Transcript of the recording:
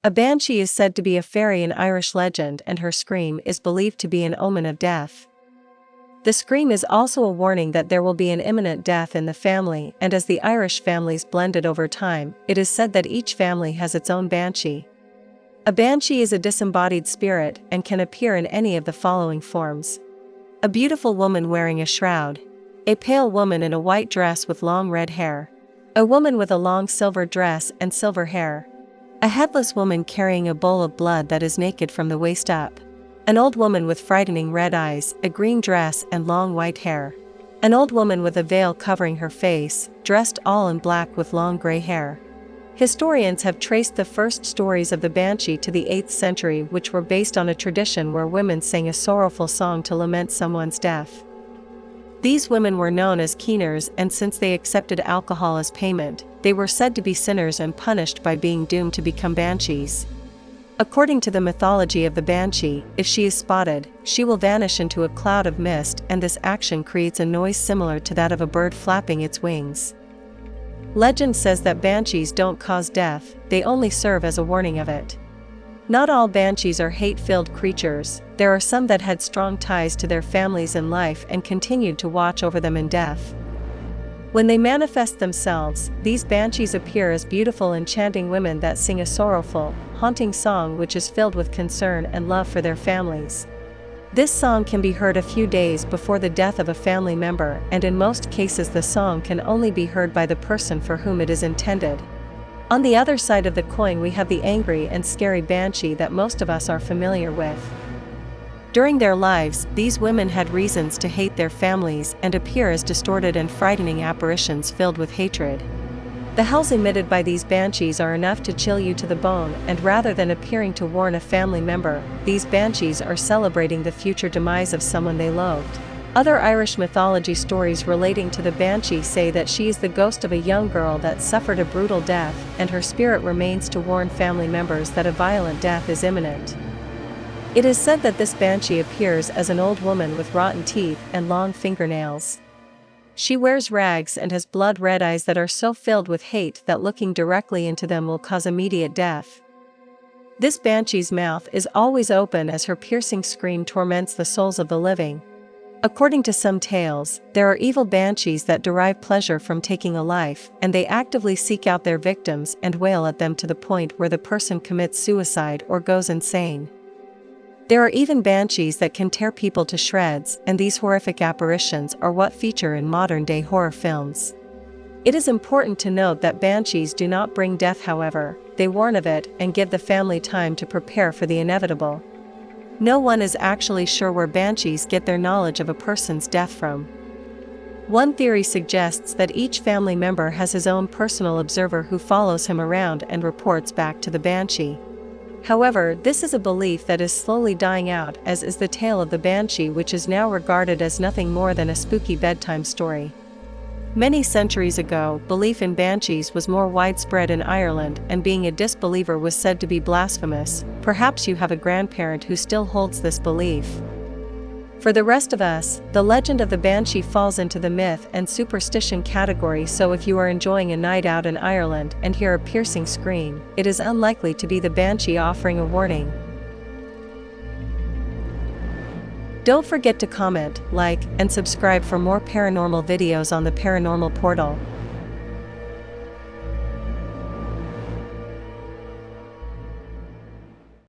A banshee is said to be a fairy in Irish legend, and her scream is believed to be an omen of death. The scream is also a warning that there will be an imminent death in the family, and as the Irish families blended over time, it is said that each family has its own banshee. A banshee is a disembodied spirit and can appear in any of the following forms: a beautiful woman wearing a shroud, a pale woman in a white dress with long red hair, a woman with a long silver dress and silver hair, a headless woman carrying a bowl of blood that is naked from the waist up, an old woman with frightening red eyes, a green dress and long white hair, an old woman with a veil covering her face, dressed all in black with long gray hair. Historians have traced the first stories of the banshee to the 8th century, which were based on a tradition where women sang a sorrowful song to lament someone's death. These women were known as keeners, and since they accepted alcohol as payment, they were said to be sinners and punished by being doomed to become banshees. According to the mythology of the banshee, if she is spotted, she will vanish into a cloud of mist, and this action creates a noise similar to that of a bird flapping its wings. Legend says that banshees don't cause death, they only serve as a warning of it. Not all banshees are hate-filled creatures, there are some that had strong ties to their families in life and continued to watch over them in death. When they manifest themselves, these banshees appear as beautiful enchanting women that sing a sorrowful, haunting song which is filled with concern and love for their families. This song can be heard a few days before the death of a family member, and in most cases the song can only be heard by the person for whom it is intended. On the other side of the coin we have the angry and scary banshee that most of us are familiar with. During their lives, these women had reasons to hate their families and appear as distorted and frightening apparitions filled with hatred. The howls emitted by these banshees are enough to chill you to the bone, and rather than appearing to warn a family member, these banshees are celebrating the future demise of someone they loathed. Other Irish mythology stories relating to the banshee say that she is the ghost of a young girl that suffered a brutal death, and her spirit remains to warn family members that a violent death is imminent. It is said that this banshee appears as an old woman with rotten teeth and long fingernails. She wears rags and has blood-red eyes that are so filled with hate that looking directly into them will cause immediate death. This banshee's mouth is always open as her piercing scream torments the souls of the living. According to some tales, there are evil banshees that derive pleasure from taking a life, and they actively seek out their victims and wail at them to the point where the person commits suicide or goes insane. There are even banshees that can tear people to shreds, and these horrific apparitions are what feature in modern-day horror films. It is important to note that banshees do not bring death, however, they warn of it and give the family time to prepare for the inevitable. No one is actually sure where banshees get their knowledge of a person's death from. One theory suggests that each family member has his own personal observer who follows him around and reports back to the banshee. However, this is a belief that is slowly dying out, as is the tale of the banshee, which is now regarded as nothing more than a spooky bedtime story. Many centuries ago, belief in banshees was more widespread in Ireland, and being a disbeliever was said to be blasphemous. Perhaps you have a grandparent who still holds this belief. For the rest of us, the legend of the banshee falls into the myth and superstition category, so if you are enjoying a night out in Ireland and hear a piercing scream, it is unlikely to be the banshee offering a warning. Don't forget to comment, like, and subscribe for more paranormal videos on the Paranormal Portal.